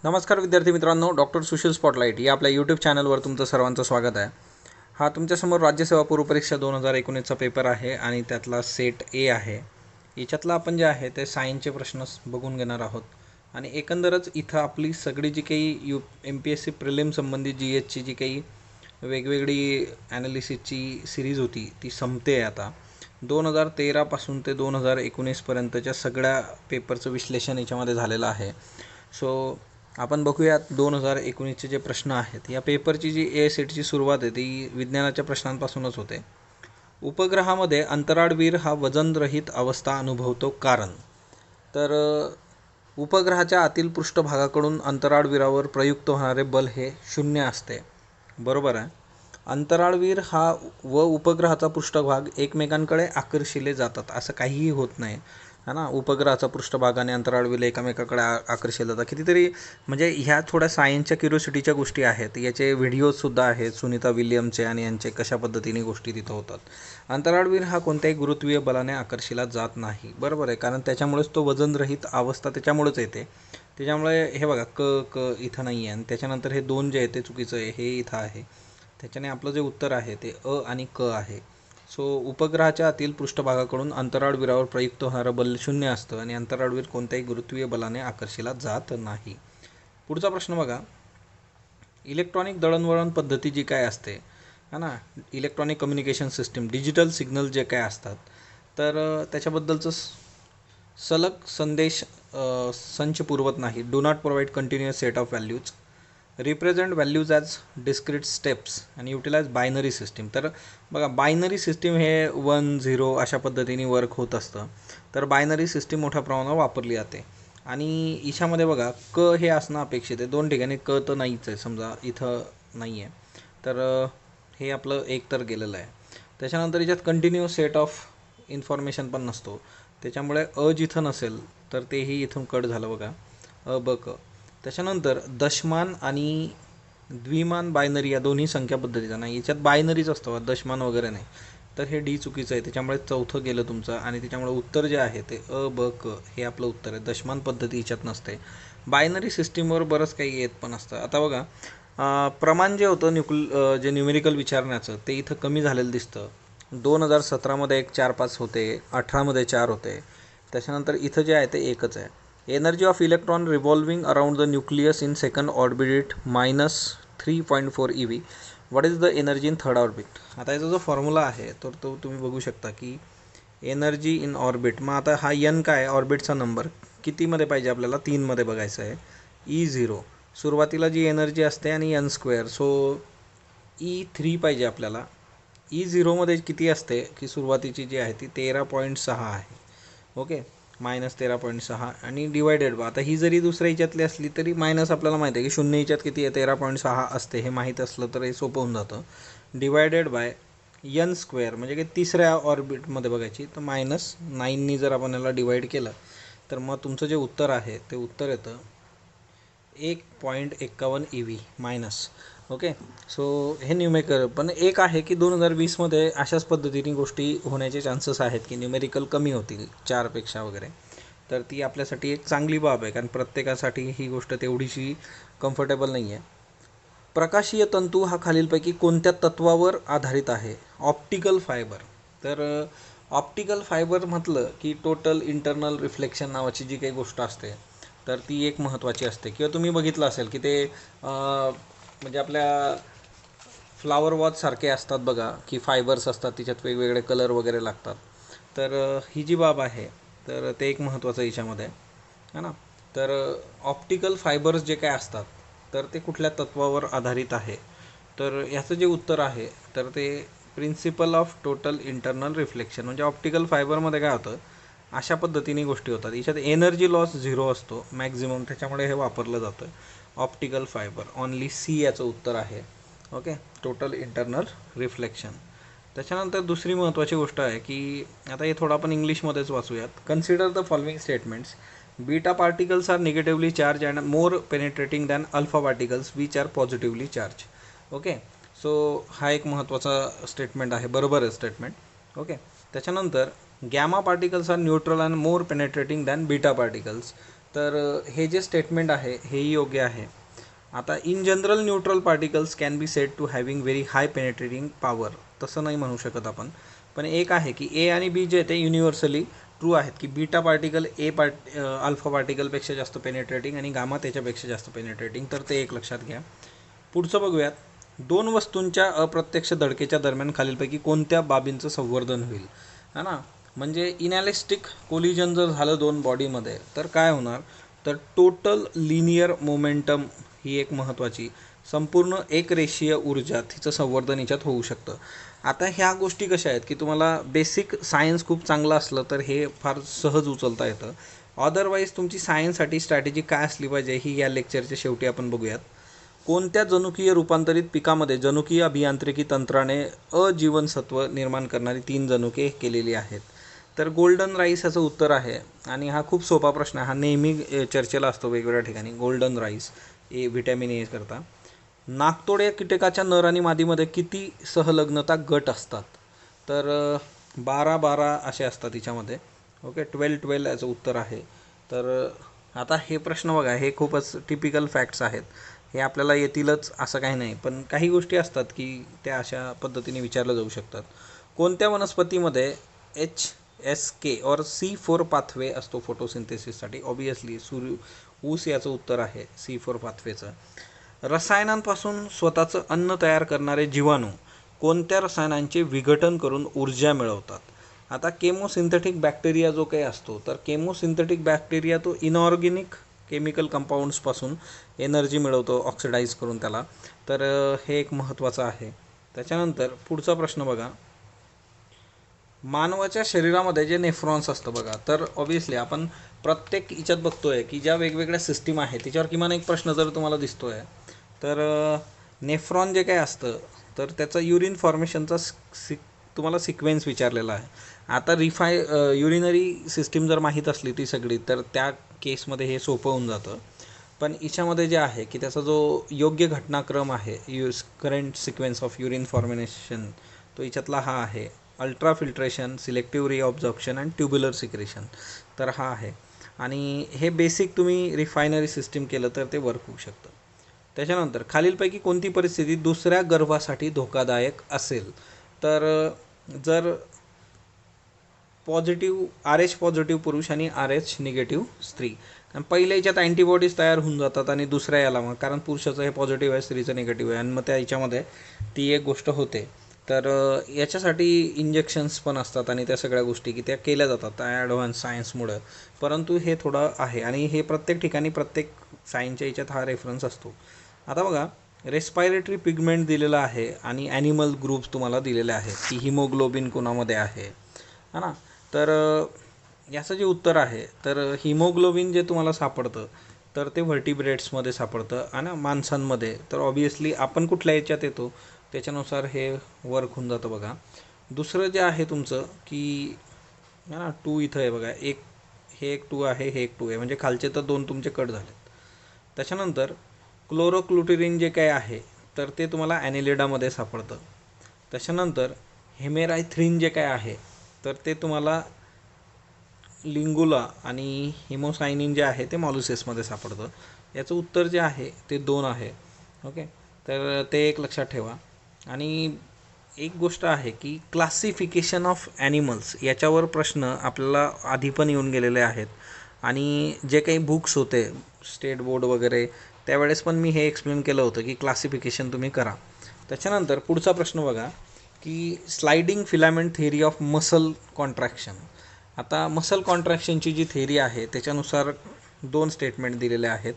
नमस्कार विद्यार्थी मित्रांनो, डॉक्टर सुशील स्पॉटलाइट या आपल्या यूट्यूब चॅनलवर तुमचं सर्वांचं स्वागत आहे। हा तुमच्यासमोर राज्यसेवा पूर्व परीक्षा 2019चा पेपर आहे आणि त्यातला सेट ए आहे। याच्यातला आपण जे आहे ते सायन्सचे प्रश्न बघून घेणार आहोत आणि एकंदरच इथं आपली सगळी जी काही MPSC प्रिलिम संबंधित GHची जी काही वेगवेगळी ॲनालिसिसची सिरीज होती ती संपते आता। 2013 पासून ते 2019 पर्यंतच्या सगळ्या पेपरचं विश्लेषण याच्यामध्ये झालेलं आहे। सो आपण बघूयात 2019चे जे प्रश्न आहेत। या पेपरची जी ए सेटची सुरुवात आहे ती विज्ञानाच्या प्रश्नांपासूनच होते। उपग्रहामध्ये अंतराळवीर हा वजनरहित अवस्था अनुभवतो कारण तर उपग्रहाच्या आतील पृष्ठभागाकडून अंतराळवीरावर प्रयुक्त होणारे बल हे 0 असते। बरोबर आहे। अंतराळवीर हा व उपग्रहाचा पृष्ठभाग एकमेकांकडे आकर्षिले जातात असं काहीही होत नाही है ना। उपग्रहाचा पृष्ठभाग आणि अंतराळवीर एकमेकांकडे आकर्षिले जातात। कितीतरी म्हणजे ह्या थोड्या सायन्सच्या क्युरिओसिटीच्या गोष्टी आहेत। याचे व्हिडिओजसुद्धा आहेत सुनीता विल्यमचे आणि यांचे कशा पद्धतीने गोष्टी तिथं होतात। अंतराळवीर हा कोणत्याही गुरुत्वीय बलाने आकर्षिला जात नाही। बरोबर आहे, कारण त्याच्यामुळेच तो वजनरहित अवस्था त्याच्यामुळेच येते। त्याच्यामुळे हे बघा क इथं नाही आहे आणि त्याच्यानंतर हे 2 जे आहे ते चुकीचं आहे, हे इथं आहे। त्याच्याने आपलं जे उत्तर आहे ते अ आणि क आहे। सो उपग्रहाच्या आतील पृष्ठभागाकडून अंतराळवीरावर प्रयुक्त होणारं बल 0 असतं आणि अंतराळवीर कोणत्याही गुरुत्वीय बलाने आकर्षिला जात नाही। पुढचा प्रश्न बघा, इलेक्ट्रॉनिक दळणवळण पद्धती जी काय असते है ना, electronic communication system, digital signal जे काय असतात तर त्याच्याबद्दलचं सलग संदेश संच पुरवत नाही। Do not provide continuous set of values, represent values as discrete steps आणि युटिलाइज बायनरी सिस्टीम। तर बघा बायनरी सिस्टीम हे 1 0 अशा पद्धतीने वर्क होत असतं। तर बायनरी सिस्टीम मोठ्या प्रमाणावर वापरली जाते आणि ईशामध्ये बघा क हे असणं अपेक्षित आहे। 2 ठिकाणी क तर नाहीच आहे, समजा इथं नाही आहे तर हे आपलं एक तर गेलेलं आहे। त्याच्यानंतर याच्यात कंटिन्युअस सेट ऑफ इन्फॉर्मेशन पण नसतो, त्याच्यामुळे अ जिथं नसेल तर तेही इथून कट झालं बघा, अ ब क। त्याच्यानंतर दशमान आणि द्विमान बायनरी या दोन्ही संख्या पद्धतीचा नाही, याच्यात बायनरीच असतं दशमान वगैरे नाही, तर हे डी चुकीचं आहे। त्याच्यामुळे चौथं गेलं तुमचं आणि त्याच्यामुळे उत्तर जे आहे ते अ ब क हे आपलं उत्तर आहे। दशमान पद्धती याच्यात नसते। बायनरी सिस्टीमवर बरंच काही येत पण असतं। आता बघा प्रमाण जे होतं जे न्यूमेरिकल विचारण्याचं ते इथं कमी झालेलं दिसतं। 2017मध्ये 1 4 5 होते, 18मध्ये 4 होते, त्याच्यानंतर इथं जे आहे ते एकच आहे। Energy of electron revolving around the nucleus in second orbit -3.4 eV, what is the energy in third orbit. आता याचा जो फॉर्म्युला आहे तर तो तुम्ही बघू शकता की एनर्जी इन ऑर्बिट, मग आता हा एन काय आहे, ऑर्बिटचा नंबर कितीमध्ये पाहिजे आपल्याला, 3मध्ये बघायचं आहे। E0 सुरुवातीला जी एनर्जी असते आणि n स्क्वेअर, सो E3 पाहिजे आपल्याला। E0मध्ये किती असते की सुरुवातीची जी आहे ती 13.6 आहे, ओके, -13.6 आणि डिवायडेड बाय, आता ही जरी दुसऱ्या ह्याच्यातली असली तरी मायनस आपल्याला माहिती आहे की 0 ह्याच्यात किती आहे 13.6 असते, हे माहीत असलं तर हे सोपं होऊन जातं। डिवायडेड बाय n स्क्वेअर म्हणजे की तिसऱ्या ऑर्बिटमध्ये बघायची, तर -9नी जर आपण याला डिवाइड केलं तर मग तुमचं जे उत्तर आहे ते उत्तर येतं 1.51 EV मायनस, ओके। सो हे न्यूमेरिकल पण एक आहे की 2020मध्ये अशाच पद्धतीने गोष्टी होण्याचे चान्सेस आहेत की न्यूमेरिकल कमी होतील 4पेक्षा वगैरे, तर ती आपल्यासाठी एक चांगली बाब आहे, कारण प्रत्येकासाठी ही गोष्ट तेवढीशी कम्फर्टेबल नाही आहे। प्रकाशीय तंतू हा खालीलपैकी कोणत्या तत्वावर आधारित आहे, ऑप्टिकल फायबर। तर ऑप्टिकल फायबर म्हटलं की टोटल इंटरनल रिफ्लेक्शन नावाची जी काही गोष्ट असते तर ती एक महत्त्वाची असते। किंवा तुम्ही बघितलं असेल की ते म्हणजे आपल्या फ्लावर वॉच सारखे असतात बघा, की फायबर्स असतात त्याच्यात वेगवेगळे कलर वगैरे लागतात, तर ही जी बाब आहे तर ते एक महत्त्वाचं याच्यामध्ये आहे ना। तर ऑप्टिकल फायबर्स जे काय असतात तर ते कुठल्या तत्वावर आधारित आहे, तर याचं जे उत्तर आहे तर ते principle of total internal reflection. म्हणजे ऑप्टिकल फायबरमध्ये काय होतं, अशा पद्धतीने गोष्टी होतात, याच्यात एनर्जी लॉस 0 असतो मॅक्झिमम, त्याच्यामुळे हे वापरलं जातं ऑप्टिकल फायबर। ऑनली सी याचं उत्तर आहे, ओके, टोटल इंटरनल रिफ्लेक्शन। त्याच्यानंतर दुसरी महत्त्वाची गोष्ट आहे की आता हे थोडं आपण इंग्लिशमध्येच वाचूयात। Consider the following statements, beta particles are negatively charge and more penetrating than alpha particles which are positively charge, okay. So हा एक महत्त्वाचा स्टेटमेंट आहे, बरोबर आहे स्टेटमेंट, ओके। त्याच्यानंतर gamma particles are neutral and more penetrating than beta particles, तर हे जे स्टेटमेंट आहे हेही योग्य आहे. आता in general neutral particles can be said to having very high penetrating power, तसं नाही म्हणू शकत आपण. पण एक आहे की ए आणि बी जे ते युनिव्हर्सली ट्रू आहेत की बीटा पार्टिकल अल्फा पार्टिकलपेक्षा जास्त पेनेट्रेटिंग आणि गामा त्याच्यापेक्षा जास्त पेनेट्रेटिंग. तर ते एक लक्षात घ्या. पुढचं बघूयात. दोन वस्तूंच्या अप्रत्यक्ष धडकेच्या दरम्यान खालीलपैकी कोणत्या बाबींचं संवर्धन होईल, है ना. म्हणजे इनॅलिस्टिक कोलिजन जर झालं दोन बॉडीमध्ये तर काय होणार, तर टोटल लिनियर मोमेंटम ही एक महत्त्वाची संपूर्ण एक रेषीय ऊर्जा तिचं संवर्धन याच्यात होऊ शकतं. आता ह्या गोष्टी कशा आहेत की तुम्हाला बेसिक सायन्स खूप चांगलं असलं तर हे फार सहज उचलता येतं. अदरवाईज तुमची सायन्ससाठी स्ट्रॅटेजी काय असली पाहिजे ही या लेक्चरच्या शेवटी आपण बघूयात. कोणत्या जनुकीय रूपांतरित पिकामध्ये जनुकीय अभियांत्रिकी तंत्राने अजीवनसत्व निर्माण करणारी 3 जनुके केलेली आहेत. तर गोल्डन राईस याचं उत्तर आहे. आणि हा खूप सोपा प्रश्न आहे, हा नेहमी चर्चेला असतो वेगवेगळ्या ठिकाणी. गोल्डन राईस व्हिटॅमिन ए करता. नाकतोड या कीटकाच्या नर आणि मादीमध्ये किती सहलग्नता गट असतात, तर 12-12 असे असतात तिच्यामध्ये. ओके, 12-12 याचं उत्तर आहे. तर आता हे प्रश्न बघा, हे खूपच टिपिकल फॅक्ट्स आहेत. हे आपल्याला येतीलच असं काही नाही, पण काही गोष्टी असतात की त्या अशा पद्धतीने विचारल्या जाऊ शकतात. कोणत्या वनस्पतीमध्ये HSK और C4 पाथवे असतो फोटोसिंथेसिससाठी? ऑब्वियसली ऊस याचं उत्तर आहे C4 पाथवेचं. रसायनांपासून स्वतःचं अन्न तयार करणारे जीवाणू कोणत्या रसायनांचे विघटन करून ऊर्जा मिळवतात? आता केमोसिंथेटिक बॅक्टेरिया जो काही असतो, तर केमोसिंथेटिक बॅक्टेरिया तो इनऑर्गॅनिक केमिकल कंपाऊंड्सपासून एनर्जी मिळवतो ऑक्सिडाईज करून त्याला. तर हे एक महत्त्वाचं आहे. त्याच्यानंतर पुढचा प्रश्न बघा. मानवाच्या शरीरामध्ये जे नेफ्रॉन्स असतं बघा, तर ऑब्वियसली आपण प्रत्येक याच्यात बघतोय की ज्या वेगवेगळ्या सिस्टीम आहेत त्याच्यावर किमान एक प्रश्न जर तुम्हाला दिसतोय, तर नेफ्रॉन जे काय असतं तर त्याचा युरिन फॉर्मेशनचा तुम्हाला सिक्वेन्स विचारलेला आहे. आता युरिनरी सिस्टीम जर माहीत असली ती सगळी, तर त्या केसमध्ये हे सोपं होऊन जातं. पण याच्यामध्ये जे आहे की त्याचा जो योग्य घटनाक्रम आहे, correct sequence of urine formation, तो याच्यातला हा आहे. Ultra filtration, selective reabsorption and tubular secretion, तर हा आहे. आणि हे बेसिक तुम्ही रिफायनरी सिस्टीम केलं तर ते वर्क होऊ शकतं. त्याच्यानंतर खालीलपैकी कोणती परिस्थिती दुसऱ्या गर्भासाठी धोकादायक असेल, तर जर पॉझिटिव्ह RH पॉझिटिव्ह पुरुष आणि RH निगेटिव्ह स्त्री. आणि पहिल्या याच्यात अँटीबॉडीज तयार होऊन जातात आणि दुसऱ्या याला मग, कारण पुरुषाचं हे पॉझिटिव्ह आहे, स्त्रीचं निगेटिव्ह आहे, आणि मग त्या याच्यामध्ये ती एक गोष्ट होते. तर याच्यासाठी इंजेक्शन्स पण असतात आणि त्या सगळ्या गोष्टी की त्या केल्या जातात ॲडव्हान्स सायन्समुळं. परंतु हे थोडं आहे आणि हे प्रत्येक ठिकाणी प्रत्येक सायन्सच्या याच्यात हा रेफरन्स असतो. आता बघा, रेस्पायरेटरी पिगमेंट दिलेला आहे आणि ॲनिमल ग्रुप्स तुम्हाला दिलेले आहेत की हिमोग्लोबिन कोणामध्ये आहे ना. तर याचं जे उत्तर आहे, तर हिमोग्लोबिन जे तुम्हाला सापडतं तर ते व्हर्टिब्रेट्समध्ये सापडतं आणि माणसांमध्ये. तर ऑब्वियसली आपण कुठल्या याच्यात येतो त्याच्यानुसार हे वर्क होऊन जातं बघा. दुसरं जे आहे तुमचं की 2 इथं आहे बघा, हे एक 2 आहे, हे एक 2 आहे, म्हणजे खालचे तर 2 तुमचे कट झालेत. त्याच्यानंतर क्लोरोक्लुटिरिन जे काय आहे तर ते तुम्हाला ॲनिलिडामध्ये सापडतं. त्याच्यानंतर हेमेरायथ्रिन जे काय आहे तर ते तुम्हाला लिंगुला आणि हिमोसायनिन जे आहे ते मॉल्युसेसमध्ये सापडतं. याचं उत्तर जे आहे ते 2 आहे. ओके, तर ते एक लक्षात ठेवा. आणि एक गोष्ट आहे की क्लासिफिकेशन ऑफ ॲनिमल्स याच्यावर प्रश्न आपल्याला आधी पण येऊन गेलेले आहेत आणि जे काही बुक्स होते स्टेट बोर्ड वगैरे त्यावेळेस पण मी हे एक्सप्लेन केलं होतं की क्लासिफिकेशन तुम्ही करा. त्याच्यानंतर पुढचा प्रश्न बघा की sliding filament theory of muscle contraction. आता मसल कॉन्ट्रॅक्शनची जी थेअरी आहे त्याच्यानुसार 2 स्टेटमेंट दिलेले आहेत.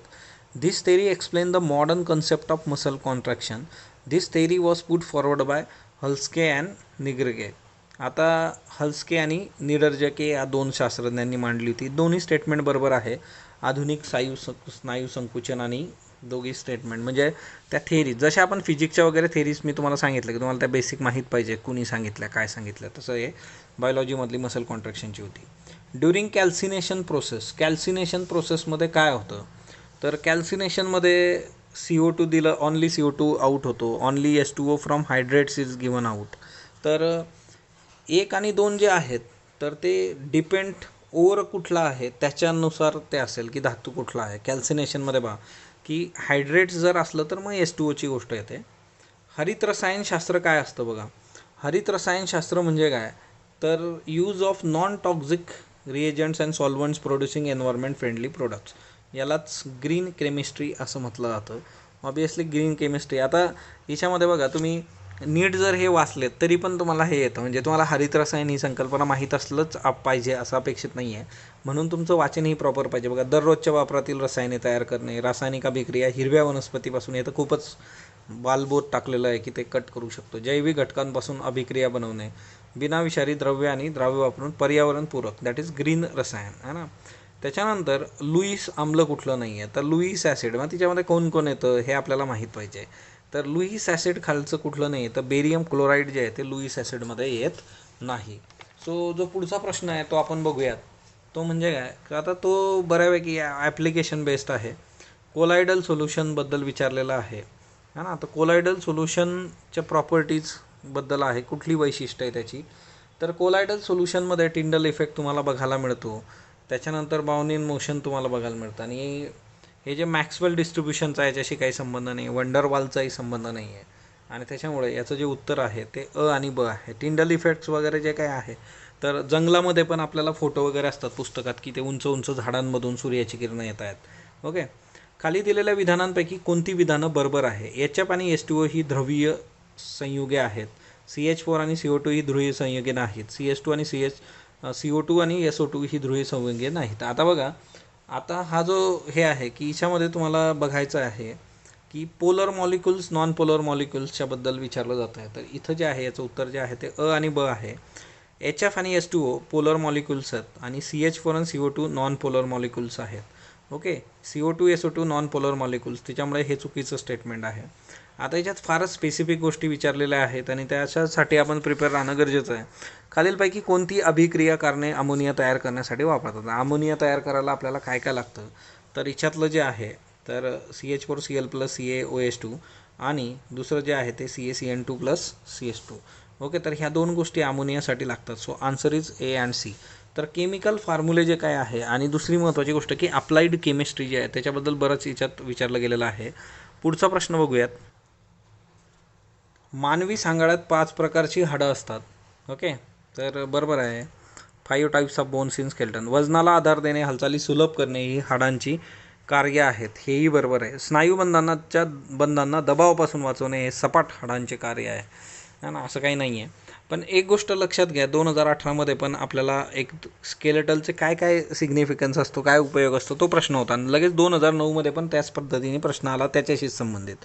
This theory explain the modern concept of muscle contraction. This theory was put forward by हल्स्के अँड निगर्गे. आता हल्स्के आणि निडर्जके या 2 शास्त्रज्ञांनी मांडली होती. दोन्ही स्टेटमेंट बरोबर आहे. आधुनिक स्नायू संकुचन आणि दोघी स्टेटमेंट म्हणजे त्या थेअरी जशा आपण फिजिक्सच्या वगैरे थेअरीज मी तुम्हाला सांगितलं की तुम्हाला त्या बेसिक माहीत पाहिजे कुणी सांगितल्या काय सांगितलं, तसं हे बायोलॉजीमधली मसल कॉन्ट्रॅक्शनची होती. ड्युरिंग कॅल्सिनेशन प्रोसेसमध्ये काय होतं, तर कॅल्सिनेशनमध्ये CO2 दिलं, ऑनली CO2 आऊट होतो, only H2O from hydrates is given out. तर 1 आणि 2 जे आहेत तर ते डिपेंड ओर कुठला आहे त्याच्यानुसार ते असेल की धातू कुठला आहे. कॅल्सिनेशनमध्ये बघा की हायड्रेट्स जर असलं तर मग H2Oची गोष्ट येते. हरित रसायनशास्त्र काय असतं बघा. हरित रसायनशास्त्र म्हणजे काय, तर use of non toxic reagents and solvents producing environment friendly products, यालाच ग्रीन केमिस्ट्री असं म्हटलं जातं. Obviously green chemistry. आता याच्यामध्ये बघा तुम्ही नीट जर हे वाचलेत तरी पण तुम्हाला हे येतं, म्हणजे तुम्हाला हरित रसायन ही संकल्पना माहीत असलंच पाहिजे असं अपेक्षित नाही आहे. म्हणून तुमचं वाचनही प्रॉपर पाहिजे. बघा, दररोजच्या वापरातील रसायने तयार करणे, रासायनिक अभिक्रिया, हिरव्या वनस्पतीपासून, हे तर खूपच बालबोध टाकलेलं आहे की ते कट करू शकतो. जैविक घटकांपासून अभिक्रिया बनवणे, बिनाविषारी द्रव्य आणि द्राव्य वापरून पर्यावरणपूरक, दॅट इज ग्रीन रसायन आहे ना. त्याच्यानंतर लुईस आम्ल कुठलं नाही आहे, तर लुईस ॲसिड. मग तिच्यामध्ये कोण कोण येतं हे आपल्याला माहीत पाहिजे. तर लुईस ॲसिड खालचं कुठलं नाही, तर बेरियम क्लोराईड जे आहे ते लुईस ॲसिडमध्ये येत नाही. सो जो पुढचा प्रश्न आहे तो आपण बघूयात. तो म्हणजे काय, तर आता तो बऱ्यापैकी ॲप्लिकेशन बेस्ड आहे. कोलायडल सोल्युशनबद्दल विचारलेलं आहे ना. तर कोलायडल सोल्युशनच्या प्रॉपर्टीजबद्दल आहे, कुठली वैशिष्ट्य आहे त्याची. तर कोलायडल सोल्युशनमध्ये टिंडल इफेक्ट तुम्हाला बघायला मिळतो. त्याच्यानंतर बाउनिन मोशन तुम्हाला बघायला मिळतं. आणि हे जे मॅक्सवेल डिस्ट्रीब्युशनचा याच्याशी काही संबंध नाही, वंडरवालचाही संबंध नाही आहे. आणि त्याच्यामुळे याचं जे उत्तर आहे ते अ आणि ब आहे. टिंडल इफेक्ट्स वगैरे जे काही आहे, तर जंगलामध्ये पण आपल्याला फोटो वगैरे असतात पुस्तकात की ते उंच उंच झाडांमधून सूर्याची किरणं येत आहेत. ओके. खाली दिलेल्या विधानांपैकी कोणती विधानं बरोबर आहे. HF आणि H2O ही ध्रुवीय संयुगे आहेत. CH4 आणि CO2 ही ध्रुवीय संयुगे नाहीत. CH2 आणि CO2 आणि SO2 ही ध्रुवीय संयुगे नाहीत. आता बघा, आता हा जो हे आहे की याच्यामध्ये तुम्हाला बघायचं आहे की पोलर मॉलिक्युल्स, नॉन पोलर मॉलिक्युल्सच्या बद्दल विचारलं जातं आहे. तर इथं जे आहे याचं उत्तर जे आहे ते अ आणि ब आहे. HF आणि H2O पोलर मॉलिक्युल्स आहेत आणि CH4 आणि CO2 नॉन पोलर मॉलिक्युल्स आहेत. Okay. CO2 SO2 non polar molecules, त्याच्यामुळे हे चुकीचं स्टेटमेंट आहे. आता याच्यात फारच स्पेसिफिक गोष्टी विचारलेल्या आहेत आणि त्याच्यासाठी आपण प्रिपेअर राहणं गरजेचं आहे. खालीलपैकी कोणती अभिक्रिया कारणे अमोनिया तयार करण्यासाठी वापरतात. अमोनिया तयार करायला आपल्याला काय काय लागतं, तर याच्यातलं जे आहे तर CH4Cl+CaOH2 आणि दुसरं जे आहे ते CaCN2+CH2. ओके. तर ह्या दोन गोष्टी अमोनियासाठी लागतात. So answer is A and C. तर केमिकल फॉर्म्युले जे काय आहे, आणि दुसरी महत्त्वाची गोष्ट की अप्लाइड केमिस्ट्री जे आहे त्याच्याबद्दल बरंच याच्यात विचारलं गेलेलं आहे. पुढचा प्रश्न बघूयात. मानवी सांगाड्यात 5 प्रकारची हाडं असतात. ओके. तर बरोबर आहे. 5 types of bones in skeleton. वजनाला आधार देणे, हालचाली सुलभ करणे ही हाडांची कार्य आहेत, हेही बरोबर आहे. स्नायूबंधांच्या बंधांना दबावापासून वाचवणे हे सपाट हाडांचे कार्य आहे ना, असं काही नाही आहे. पण एक गोष्ट लक्षात घ्या, 2018मध्ये पण आपल्याला एक स्केलेटलचे काय काय सिग्निफिकन्स असतो, काय उपयोग असतो, तो प्रश्न होता. आणि लगेच 2009मध्ये पण त्याच पद्धतीने प्रश्न आला त्याच्याशीच संबंधित.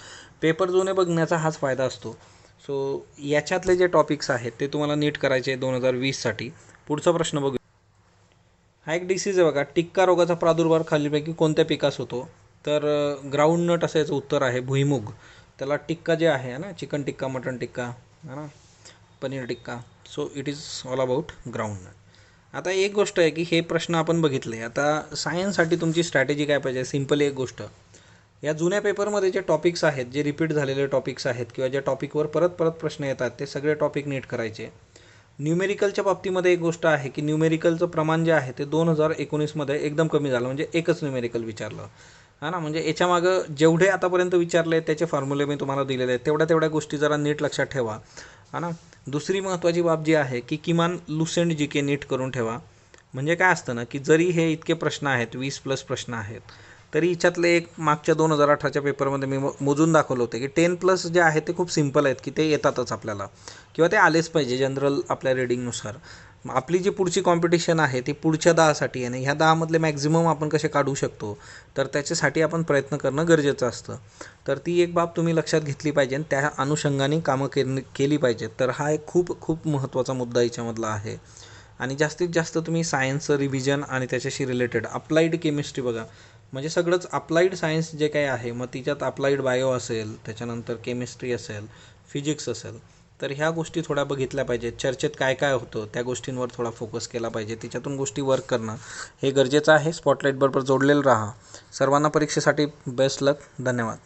पेपर जुने बघण्याचा हाच फायदा असतो. सो याच्यातले जे टॉपिक्स आहेत ते तुम्हाला नीट करायचे 2020साठी. पुढचा प्रश्न बघू. हा एक डिसीज आहे बघा. टिक्का रोगाचा प्रादुर्भाव खालीलपैकी कोणत्या पिकास होतो, तर ग्राउंडनट असं याचं उत्तर आहे, भुईमुग. त्याला टिक्का जे आहे ना, चिकन टिक्का, मटन टिक्का है ना, paneer tikka. So it is all about groundnut. आता एक गोष्ट आहे की हे प्रश्न आपण बघितले. आता सायन्ससाठी तुमची स्ट्रॅटेजी काय पाहिजे. सिम्पल एक गोष्ट, या जुन्या पेपरमध्ये जे टॉपिक्स आहेत, जे रिपीट झालेले टॉपिक्स आहेत किंवा ज्या टॉपिकवर परत परत प्रश्न येतात ते सगळे टॉपिक नीट करायचे. न्यूमेरिकलच्या बाबतीमध्ये एक गोष्ट आहे की न्यूमेरिकलचं प्रमाण जे आहे ते 2019मध्ये एकदम कमी झालं, म्हणजे एकच न्यूमेरिकल विचारलं हा ना. म्हणजे याच्यामागं जेवढे आतापर्यंत विचारले त्याचे फॉर्म्युले मी तुम्हाला दिलेले आहेत, तेवढ्या गोष्टी जरा नीट लक्षात ठेवा हा ना. दुसरी महत्त्वाची बाब जी आहे की किमान लुसेंट जी के नीट करून ठेवा. म्हणजे काय असतं ना की जरी हे इतके प्रश्न आहेत, 20+ प्रश्न आहेत, तरी याच्यातले एक मागच्या 2018च्या पेपरमध्ये मी मोजून दाखवलं होतं की 10+ जे आहे ते खूप सिम्पल आहेत की ते येतातच आपल्याला, किंवा ते आलेच पाहिजे जनरल आपल्या रिडिंगनुसार. आपली जी पुढची कॉम्पिटिशन आहे ती पुढच्या 10साठी आहे. आणि ह्या 10मधले मॅक्झिमम आपण कसे काढू शकतो, तर त्याच्यासाठी आपण प्रयत्न करणं गरजेचं असतं. तर ती एक बाब तुम्ही लक्षात घेतली पाहिजे आणि त्या अनुषंगाने कामं केली पाहिजेत. तर हा एक खूप खूप महत्त्वाचा मुद्दा याच्यामधला आहे. आणि जास्तीत जास्त तुम्ही सायन्सचं रिव्हिजन आणि त्याच्याशी रिलेटेड अप्लाइड केमिस्ट्री बघा, म्हणजे सगळंच अप्लाइड सायन्स जे काही आहे, मग तिच्यात अप्लाइड बायो असेल, त्याच्यानंतर केमिस्ट्री असेल, फिजिक्स असेल, तर ह्या गोष्टी थोड्या बघितल्या पाहिजेत. चर्चेत काय काय होतं त्या गोष्टींवर थोडा फोकस केला पाहिजे. तिच्यातून गोष्टी वर्क करणं हे गरजेचं आहे. स्पॉटलाईटबरोबर जोडलेलं राहा. सर्वांना परीक्षेसाठी बेस्ट लक. धन्यवाद.